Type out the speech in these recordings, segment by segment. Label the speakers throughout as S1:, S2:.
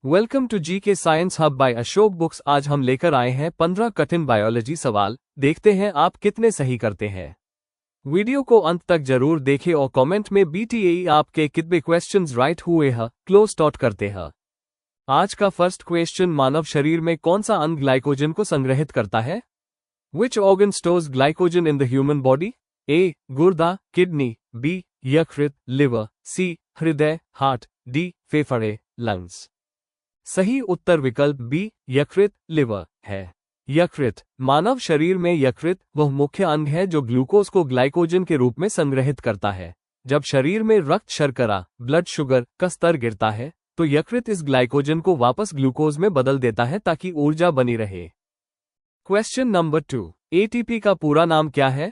S1: Welcome to G K science hub by Ashok Books. आज हम लेकर आए हैं 15 कठिन बायोलॉजी सवाल। देखते हैं आप कितने सही करते हैं। वीडियो को अंत तक जरूर देखें और कमेंट में BTAE आपके कितने क्वेश्चंस राइट हुए हैं क्लोज स्टार्ट करते हैं। आज का फर्स्ट क्वेश्चन, मानव शरीर में कौन सा अंग ग्लाइकोजन को संग्रहित करता है? Which organ stores glycogen in the human body? A गुर्दा, किडनी, बी यकृत, लिवर, सी हृदय, हार्ट, डी फेफड़े, लंग्स। सही उत्तर विकल्प बी यकृत, लिवर है। यकृत। मानव शरीर में यकृत वह मुख्य अंग है जो ग्लूकोज को ग्लाइकोजन के रूप में संग्रहित करता है। जब शरीर में रक्त शर्करा ब्लड शुगर का स्तर गिरता है तो यकृत इस ग्लाइकोजन को वापस ग्लूकोज में बदल देता है ताकि ऊर्जा बनी रहे। क्वेश्चन नंबर 2, एटीपी का पूरा नाम क्या है?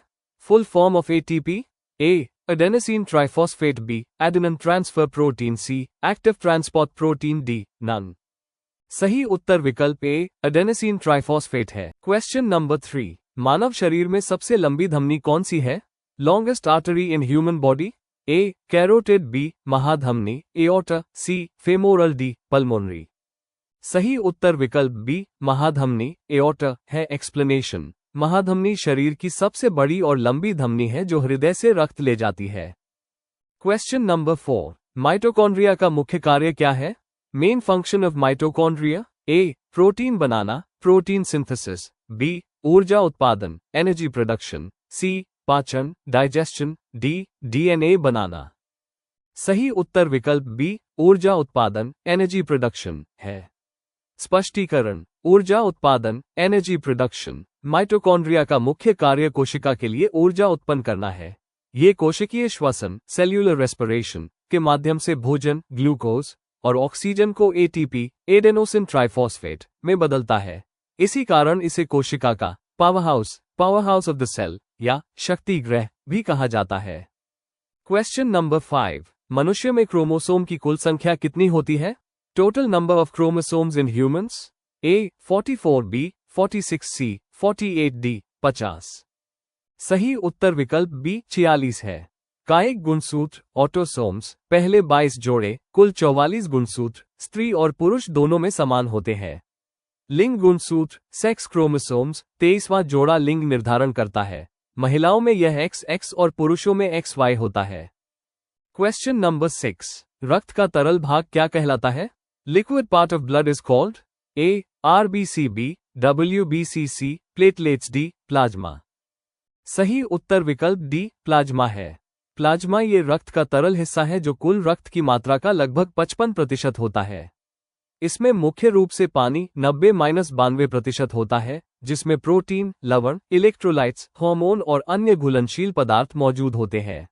S1: Full form of ATP? A adenosine triphosphate, B adenine transfer protein, C active transport protein, D none. सही उत्तर विकल्प ए एडेनोसिन ट्राइफॉस्फेट है। क्वेश्चन नंबर 3, मानव शरीर में सबसे लंबी धमनी कौन सी है? Longest artery in human body? A carotid, B महाधमनी, aorta, C femoral, D pulmonary. सही उत्तर विकल्प बी महाधमनी, एओर्टा है। एक्सप्लेनेशन। महाधमनी शरीर की सबसे बड़ी और लंबी धमनी है जो हृदय से रक्त ले जाती है। क्वेश्चन नंबर 4, माइटोकॉन्ड्रिया का मुख्य कार्य क्या है? Main function of mitochondria? A protein बनाना, प्रोटीन सिंथेसिस, बी ऊर्जा उत्पादन, एनर्जी प्रोडक्शन, सी पाचन, डाइजेशन, डी डीएनए बनाना। सही उत्तर विकल्प बी ऊर्जा उत्पादन, एनर्जी प्रोडक्शन है। स्पष्टीकरण। ऊर्जा उत्पादन, एनर्जी प्रोडक्शन। माइटोकॉन्ड्रिया का मुख्य कार्य कोशिका के लिए ऊर्जा उत्पन्न करना है। ये कोशिकीय श्वसन, सेल्यूलर रेस्पिरेशन के माध्यम से भोजन, ग्लूकोज और ऑक्सीजन को एटीपी, एडेनोसिन ट्राइफॉस्फेट में बदलता है। इसी कारण इसे कोशिका का पावरहाउस ऑफ द सेल या शक्ति ग्रह भी कहा जाता है। क्वेश्चन नंबर 5, मनुष्य में क्रोमोसोम की कुल संख्या कितनी होती है? Total number of chromosomes in humans? A 44, B 46, C 48, D 50। सही उत्तर विकल्प बी 46 है। कायिक गुणसूत्र ऑटोसोम्स पहले 22 जोड़े, कुल 44 गुणसूत्र स्त्री और पुरुष दोनों में समान होते हैं। लिंग गुणसूत्र सेक्स क्रोमोसोम्स 23वां जोड़ा लिंग निर्धारण करता है। महिलाओं में यह XX और पुरुषों में XY होता है। क्वेश्चन नंबर 6, रक्त का तरल भाग क्या कहलाता है? Liquid part of blood is called? A RBC, B WBC, C platelets, D plasma. सही उत्तर विकल्प डी प्लाज्मा है। प्लाज्मा ये रक्त का तरल हिस्सा है जो कुल रक्त की मात्रा का लगभग 55% होता है। इसमें मुख्य रूप से पानी 90-92% होता है, जिसमें प्रोटीन, लवण, इलेक्ट्रोलाइट्स, हार्मोन और अन्य घुलनशील पदार्थ मौजूद होते हैं।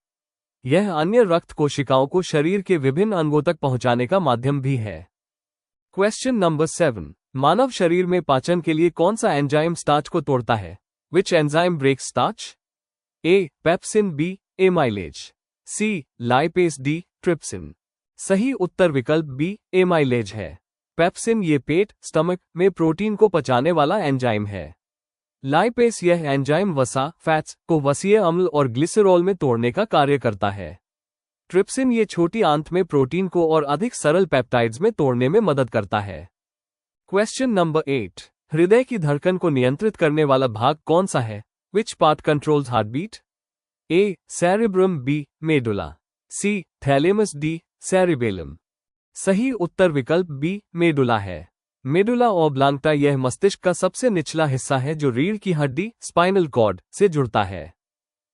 S1: यह अन्य रक्त कोशिकाओं को शरीर के विभिन्न अंगों तक पहुंचाने का माध्यम भी है। क्वेश्चन नंबर 7, मानव शरीर में पाचन के लिए कौन सा एंजाइम स्टार्च को तोड़ता है? Which enzyme breaks starch? A pepsin, B amylase, C lipase, D trypsin. सही उत्तर विकल्प बी एमाइलेज है। पेप्सिन ये पेट स्टमक में प्रोटीन को पचाने वाला एंजाइम है। लाइपेस यह एंजाइम वसा फैट्स को वसीय अम्ल और ग्लिसरॉल में तोड़ने का कार्य करता है। ट्रिप्सिन ये छोटी आंत में प्रोटीन को और अधिक सरल पेप्टाइड्स में तोड़ने में मदद करता है। क्वेश्चन नंबर 8, हृदय की धड़कन को नियंत्रित करने वाला भाग कौन सा है? Which part controls heartbeat? A cerebrum, B medulla, C thalamus, D cerebellum. सही उत्तर विकल्प बी मेडुला है। मेडुला ऑब्लांगटा यह मस्तिष्क का सबसे निचला हिस्सा है जो रीढ़ की हड्डी स्पाइनल कॉर्ड से जुड़ता है।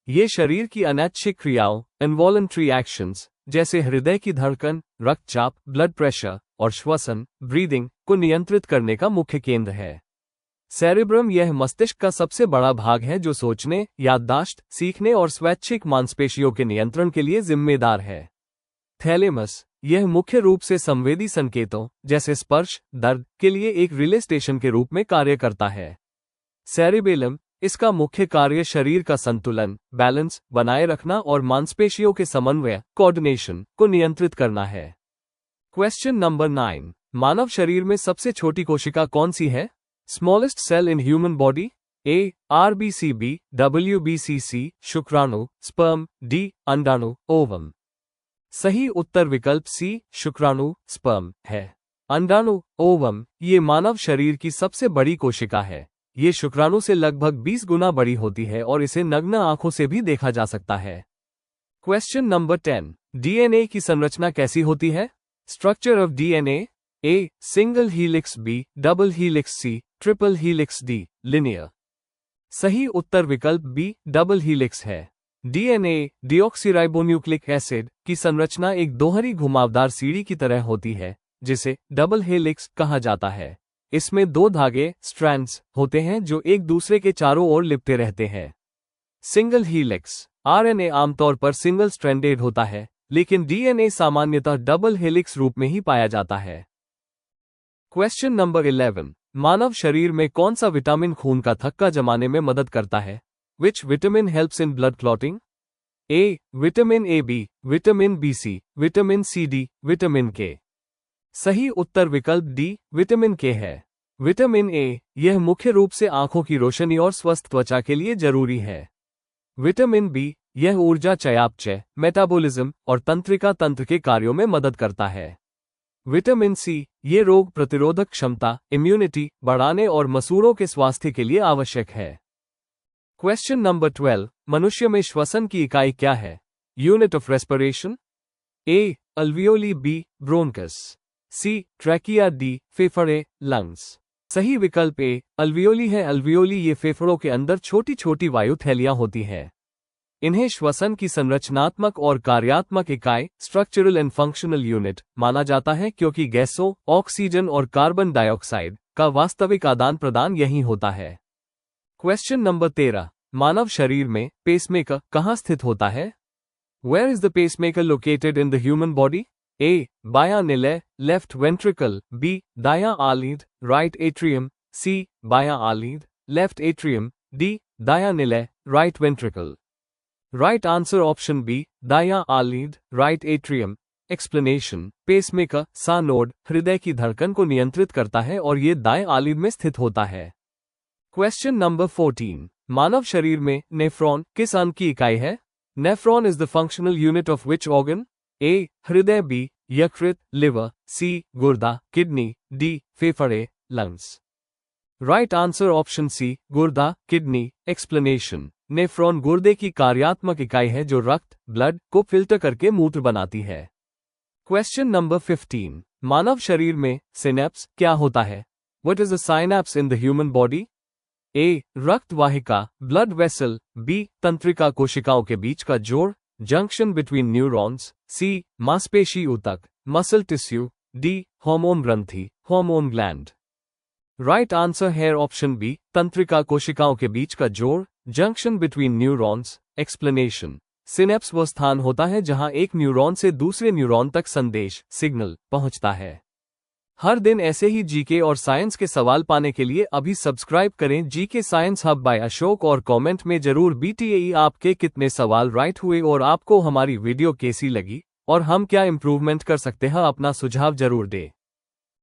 S1: ये शरीर की अनैच्छिक क्रियाओं इनवॉलंटरी एक्शंस जैसे हृदय की धड़कन, रक्तचाप, ब्लड प्रेशर और श्वसन ब्रीदिंग को नियंत्रित करने का मुख्य केंद्र है। सेरेब्रम यह मस्तिष्क का सबसे बड़ा भाग है जो सोचने, याददाश्त, सीखने और स्वैच्छिक मांसपेशियों के नियंत्रण के लिए जिम्मेदार है। थैलेमस यह मुख्य रूप से संवेदी संकेतों जैसे स्पर्श, दर्द के लिए एक रिले स्टेशन के रूप में कार्य करता है। सेरिबेलम इसका मुख्य कार्य शरीर का संतुलन, बैलेंस बनाए रखना और मांसपेशियों के समन्वय कोऑर्डिनेशन को नियंत्रित करना है। क्वेश्चन नंबर 9, मानव शरीर में सबसे छोटी कोशिका कौन सी है? Smallest cell in human body? A RBC, B WBC, C शुक्राणु, स्पर्म, डी अंडाणु, ओवम। सही उत्तर विकल्प सी शुक्राणु, स्पर्म है। अंडाणु ओवम ये मानव शरीर की सबसे बड़ी कोशिका है। ये शुक्राणु से लगभग 20 गुना बड़ी होती है और इसे नग्न आंखों से भी देखा जा सकता है। Question number 10। डीएनए की संरचना कैसी होती है? Structure of DNA. A single helix, B double helix, C triple helix, D linear. सही उत्तर विकल्प बी डबल हीलिक्स है। डीएनए डीऑक्सीराइबोन्यूक्लिक एसिड की संरचना एक दोहरी घुमावदार सीढ़ी की तरह होती है, जिसे डबल हेलिक्स कहा जाता है। इसमें 2 धागे स्ट्रैंड्स होते हैं जो एक दूसरे के चारों ओर लिपटे रहते हैं। Single helix. आरएनए आमतौर पर सिंगल स्ट्रैंडेड होता है, लेकिन डीएनए सामान्यतः डबल हेलिक्स रूप में ही पाया जाता है। Question number 11। मानव शरीर में कौन सा विटामिन खून का थक्का जमाने में मदद करता है? Which vitamin helps in blood clotting? A. Vitamin A, B vitamin B, C vitamin C, D vitamin K. सही उत्तर विकल्प डी विटामिन के है। विटामिन ए यह मुख्य रूप से आंखों की रोशनी और स्वस्थ त्वचा के लिए जरूरी है। विटामिन बी यह ऊर्जा चयापचय, मेटाबॉलिज्म और तंत्रिका तंत्र के कार्यों में मदद करता है। विटामिन सी ये रोग प्रतिरोधक क्षमता, इम्यूनिटी बढ़ाने और मसूड़ों के स्वास्थ्य के लिए आवश्यक है। Question number 12। मनुष्य में श्वसन की इकाई क्या है? Unit of respiration. A alveoli, B bronchus, C trachea, D फेफड़े लंग्स। सही विकल्प ए अल्वियोली है। अल्वियोली ये फेफड़ों के अंदर छोटी छोटी वायु थैलियां होती है। इन्हें श्वसन की संरचनात्मक और कार्यात्मक इकाई स्ट्रक्चरल एंड फंक्शनल यूनिट माना जाता है, क्योंकि गैसों, ऑक्सीजन और कार्बन डाइऑक्साइड का वास्तविक आदान प्रदान यही होता है। Question number 13। मानव शरीर में पेसमेकर कहाँ स्थित होता है? Where is the pacemaker located in the human body? A बायां निलय, लेफ्ट वेंट्रिकल, बी दायां आलीद, राइट एट्रियम, सी बायां आलीद, लेफ्ट एट्रियम, डी दायां निलय, right ventricle. Right answer option B दायां आलीद, right atrium. Explanation. Pacemaker SA node हृदय की धड़कन को नियंत्रित करता है और ये दाएं आलीद में स्थित होता है। Question number 14। मानव शरीर में नेफ्रॉन किस अंग की इकाई है? Nephron is the functional unit of which organ? A हृदय, बी यकृत, लिवर, सी गुर्दा, किडनी, डी फेफड़े lungs. Right answer option C गुर्दा, किडनी। एक्सप्लेनेशन। नेफ्रॉन गुर्दे की कार्यात्मक इकाई है जो रक्त ब्लड को फिल्टर करके मूत्र बनाती है। Question number 15। मानव शरीर में सिनेप्स क्या होता है? What is the synapse in the human body? A रक्त वाहिका, ब्लड वेसल, बी तंत्रिका कोशिकाओं के बीच का जोड़, जंक्शन बिटवीन न्यूरॉन्स, सी मांसपेशी ऊतक, मसल टिश्यू, डी हार्मोन ग्रंथि, हार्मोन ग्लैंड। राइट आंसर है ऑप्शन बी तंत्रिका कोशिकाओं के बीच का जोड़, junction between neurons. Explanation. Synapse वो स्थान होता है जहां एक न्यूरॉन से दूसरे न्यूरॉन तक संदेश सिग्नल पहुंचता है। हर दिन ऐसे ही जीके और साइंस के सवाल पाने के लिए अभी सब्सक्राइब करें GK science hub by Ashok और कमेंट में जरूर बीटीए आपके कितने सवाल राइट हुए और आपको हमारी वीडियो कैसी लगी और हम क्या इंप्रूवमेंट कर सकते हैं, अपना सुझाव जरूर दें।